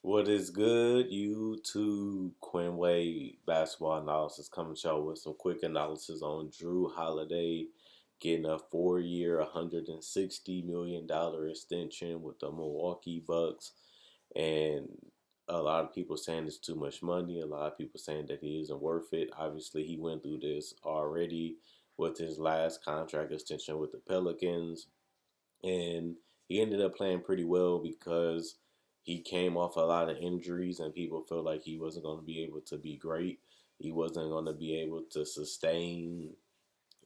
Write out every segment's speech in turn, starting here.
What is good, YouTube? Quinn Wade basketball analysis coming to you with some quick analysis on Jrue Holiday getting a 4-year, $160 million extension with the Milwaukee Bucks. And a lot of people saying it's too much money. A lot of people saying that he isn't worth it. Obviously, he went through this already with his last contract extension with the Pelicans and he ended up playing pretty well because he came off a lot of injuries and people felt like he wasn't going to be able to be great. He wasn't going to be able to sustain,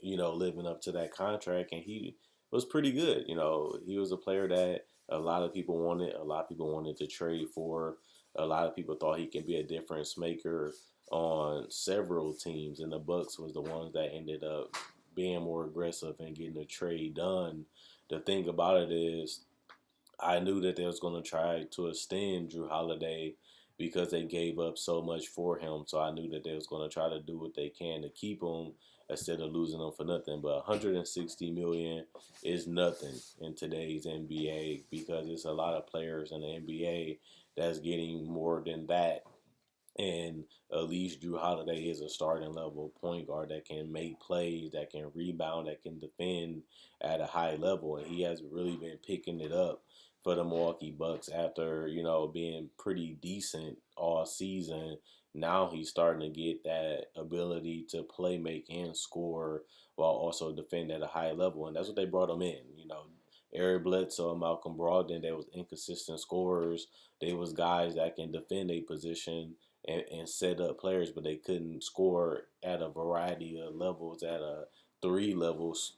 living up to that contract, and he was pretty good. He was a player that a lot of people wanted. A lot of people wanted to trade for. A lot of people thought he can be a difference maker on several teams, and the Bucks was the ones that ended up being more aggressive and getting the trade done. The thing about it is, I knew that they was going to try to extend Jrue Holiday because they gave up so much for him. So I knew that they was going to try to do what they can to keep him instead of losing him for nothing. But 160 million is nothing in today's NBA because it's a lot of players in the NBA that's getting more than that. And at least Jrue Holiday is a starting level point guard that can make plays, that can rebound, that can defend at a high level. And he has really been picking it up for the Milwaukee Bucks after, being pretty decent all season. Now he's starting to get that ability to play, make, and score while also defend at a high level. And that's what they brought him in. Eric Bledsoe and Malcolm Brogdon, they was inconsistent scorers. They was guys that can defend a position and set up players, but they couldn't score at a variety of levels, at a three levels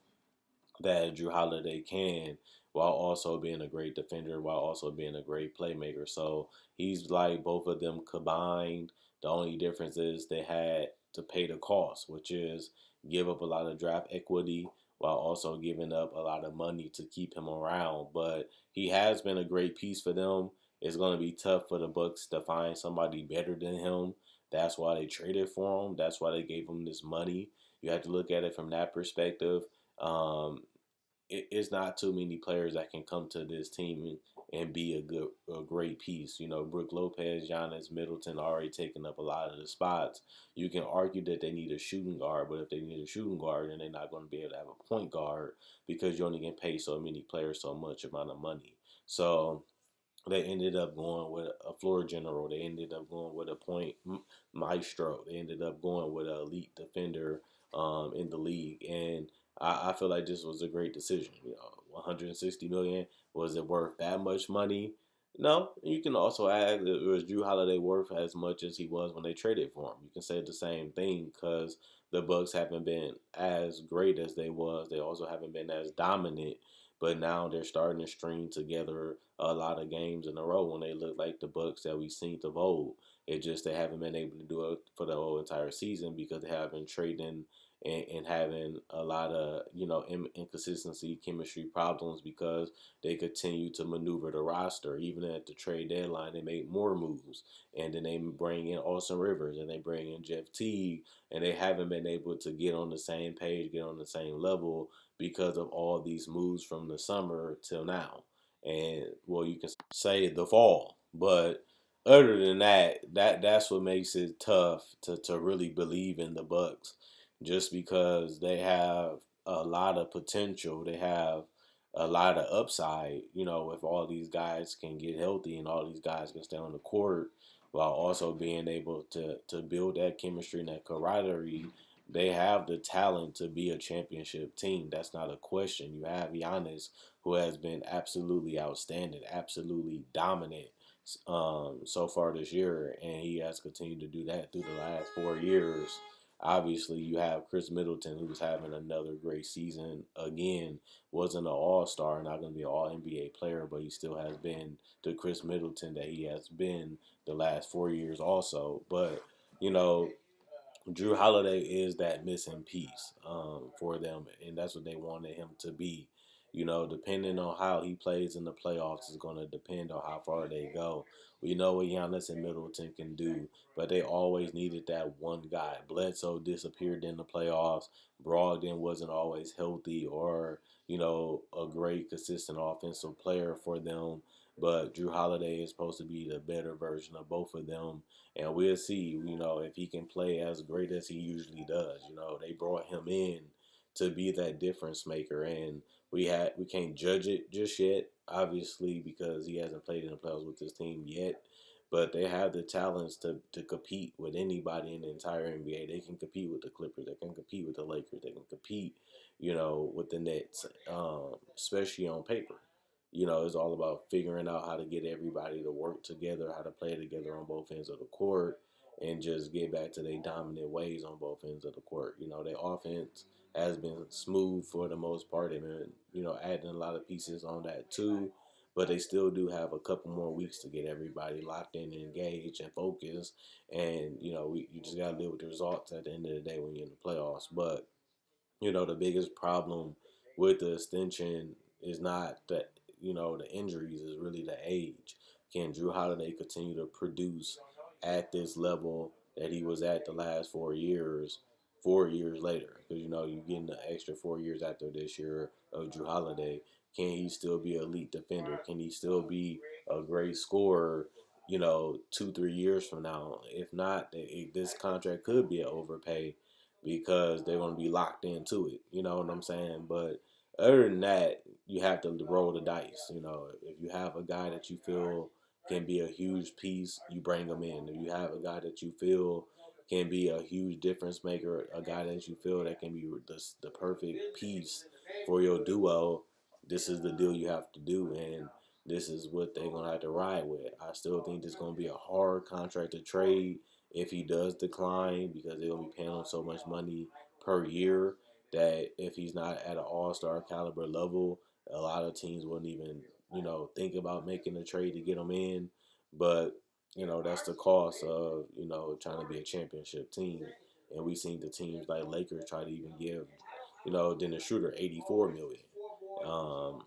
that Jrue Holiday can, while also being a great defender, while also being a great playmaker. So he's like both of them combined. The only difference is they had to pay the cost, which is give up a lot of draft equity while also giving up a lot of money to keep him around. But he has been a great piece for them. It's going to be tough for the Bucks to find somebody better than him. That's why they traded for him. That's why they gave him this money. You have to look at it from that perspective. Um, it's not too many players that can come to this team and be a great piece. Brook Lopez, Giannis, Middleton already taking up a lot of the spots. You can argue that they need a shooting guard, but if they need a shooting guard, then they're not going to be able to have a point guard because you only can pay so many players so much amount of money. So they ended up going with a floor general. They ended up going with a point maestro. They ended up going with an elite defender in the league. And I feel like this was a great decision. 160 million. Was it worth that much money? No. You can also add, was Jrue Holiday worth as much as he was when they traded for him? You can say the same thing because the Bucks haven't been as great as they was. They also haven't been as dominant, but now they're starting to string together a lot of games in a row when they look like the Bucks that we've seen of old. It just they haven't been able to do it for the whole entire season because they have been trading and having a lot of inconsistency, chemistry problems because they continue to maneuver the roster. Even at the trade deadline, they make more moves, and then they bring in Austin Rivers and they bring in Jeff Teague, and they haven't been able to get on the same page, get on the same level because of all these moves from the summer till now. And well, you can say the fall, but other than that's what makes it tough to really believe in the Bucks, just because they have a lot of potential. They have a lot of upside. If all these guys can get healthy and all these guys can stay on the court while also being able to build that chemistry and that camaraderie, they have the talent to be a championship team. That's not a question. You have Giannis, who has been absolutely outstanding, absolutely dominant so far this year, and he has continued to do that through the last 4 years. Obviously, you have Chris Middleton, who's having another great season. Again, wasn't an All-Star, not going to be an All-NBA player, but he still has been the Chris Middleton that he has been the last 4 years also. But, you know, Jrue Holiday is that missing piece for them, and that's what they wanted him to be. Depending on how he plays in the playoffs is going to depend on how far they go. We know what Giannis and Middleton can do, but they always needed that one guy. Bledsoe disappeared in the playoffs. Brogdon wasn't always healthy or, a great consistent offensive player for them. but Jrue Holiday is supposed to be the better version of both of them. And we'll see, if he can play as great as he usually does. They brought him in to be that difference maker, and we can't judge it just yet, obviously, because he hasn't played in the playoffs with this team yet. But they have the talents to compete with anybody in the entire NBA. They can compete with the Clippers. They can compete with the Lakers. They can compete, with the Nets, especially on paper. It's all about figuring out how to get everybody to work together, how to play together on both ends of the court, and just get back to their dominant ways on both ends of the court. Their offense has been smooth for the most part. They've been, adding a lot of pieces on that too. But they still do have a couple more weeks to get everybody locked in and engaged and focused. And, you just got to deal with the results at the end of the day when you're in the playoffs. But the biggest problem with the extension is not that, the injuries, is really the age. Can Jrue Holiday continue to produce at this level that he was at the last 4 years, 4 years later? Because, you're getting the extra 4 years after this year of Jrue Holiday. Can he still be an elite defender? Can he still be a great scorer, 2, 3 years from now? If not, this contract could be an overpay because they're going to be locked into it. You know what I'm saying? But other than that, you have to roll the dice. If you have a guy that you feel can be a huge piece, you bring him in. If you have a guy that you feel can be a huge difference maker, a guy that you feel that can be the perfect piece for your duo, this is the deal you have to do. And this is what they're going to have to ride with. I still think this is going to be a hard contract to trade if he does decline, because they'll be paying him so much money per year that if he's not at an all-star caliber level, a lot of teams wouldn't even, think about making a trade to get him in. But, that's the cost of, trying to be a championship team. And we've seen the teams like Lakers try to even give, Dennis Schroeder $84 million. Um,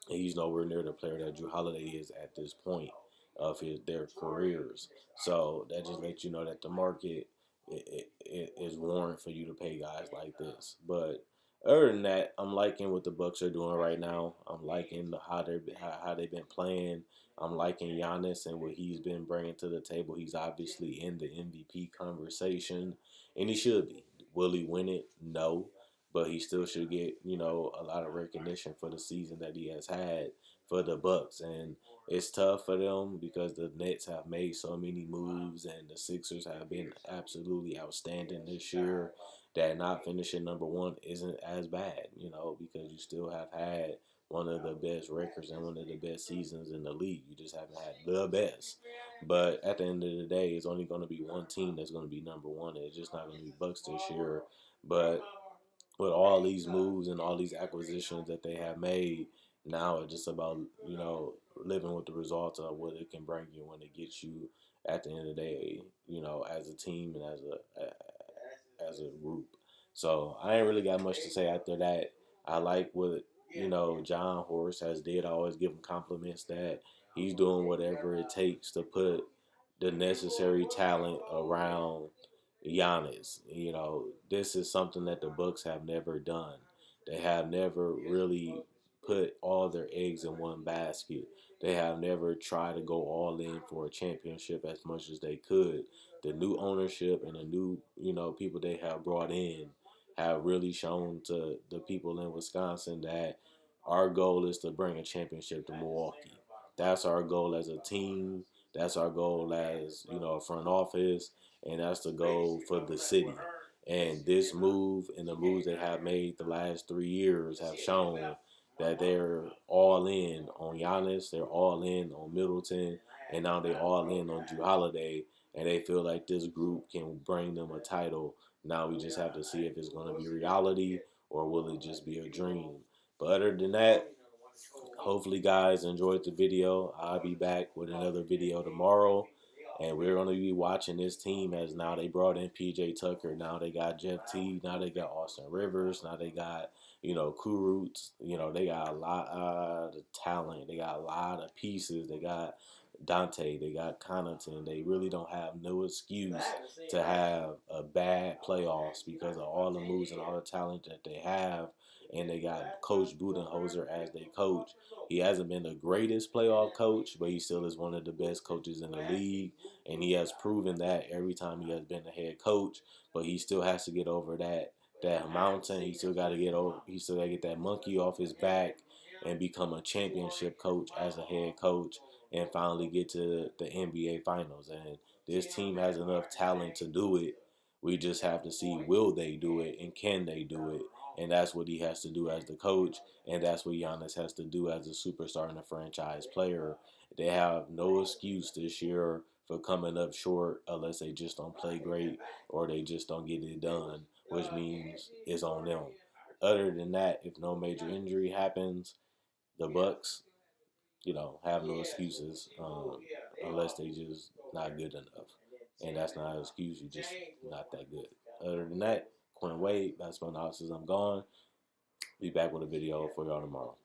he's nowhere near the player that Jrue Holiday is at this point of their careers. So that just lets you know that the market it is warrant for you to pay guys like this. But other than that, I'm liking what the Bucks are doing right now. I'm liking how they've been playing. I'm liking Giannis and what he's been bringing to the table. He's obviously in the MVP conversation, and he should be. Will he win it? No, but he still should get, a lot of recognition for the season that he has had for the Bucks. And it's tough for them because the Nets have made so many moves and the Sixers have been absolutely outstanding this year, that not finishing number one isn't as bad, because you still have had one of the best records and one of the best seasons in the league. You just haven't had the best. But at the end of the day, it's only going to be one team that's going to be number one. It's just not going to be Bucks this year. But with all these moves and all these acquisitions that they have made, now it's just about, living with the results of what it can bring you when it gets you at the end of the day, as a team and as a group. So I ain't really got much to say after that. I like what, John Horst has did. I always give him compliments that he's doing whatever it takes to put the necessary talent around Giannis. This is something that the Bucks have never done. They have never really put all their eggs in one basket. They have never tried to go all in for a championship as much as they could. The new ownership and the new, people they have brought in have really shown to the people in Wisconsin that our goal is to bring a championship to Milwaukee. That's our goal as a team. That's our goal as, a front office, and that's the goal for the city. And this move and the moves they have made the last 3 years have shown that they're all in on Giannis, they're all in on Middleton, and now they're all in on Jrue Holiday, and they feel like this group can bring them a title. Now we just have to see if it's going to be reality or will it just be a dream. But other than that, hopefully guys enjoyed the video. I'll be back with another video tomorrow. And we're going to be watching this team as now they brought in PJ Tucker. Now they got Jeff T. Now they got Austin Rivers. Now they got, Kurutz. They got a lot of talent. They got a lot of pieces. They got Dante. They got Connaughton. They really don't have no excuse to have a bad playoffs because of all the moves and all the talent that they have and they got Coach Budenholzer as their coach. He hasn't been the greatest playoff coach, but he still is one of the best coaches in the league, and he has proven that every time he has been the head coach. But he still has to get over that mountain. He still got to get over. He still got to get that monkey off his back and become a championship coach as a head coach, and finally get to the NBA Finals. And this team has enough talent to do it. We just have to see, will they do it and can they do it? And that's what he has to do as the coach, and that's what Giannis has to do as a superstar and a franchise player. They have no excuse this year for coming up short unless they just don't play great or they just don't get it done, which means it's on them. Other than that, if no major injury happens, the Bucks, have no excuses unless they just not good enough. And that's not an excuse. You just not that good. Other than that, Quinn Wade, basketball analysis. I'm gone. Be back with a video for y'all tomorrow.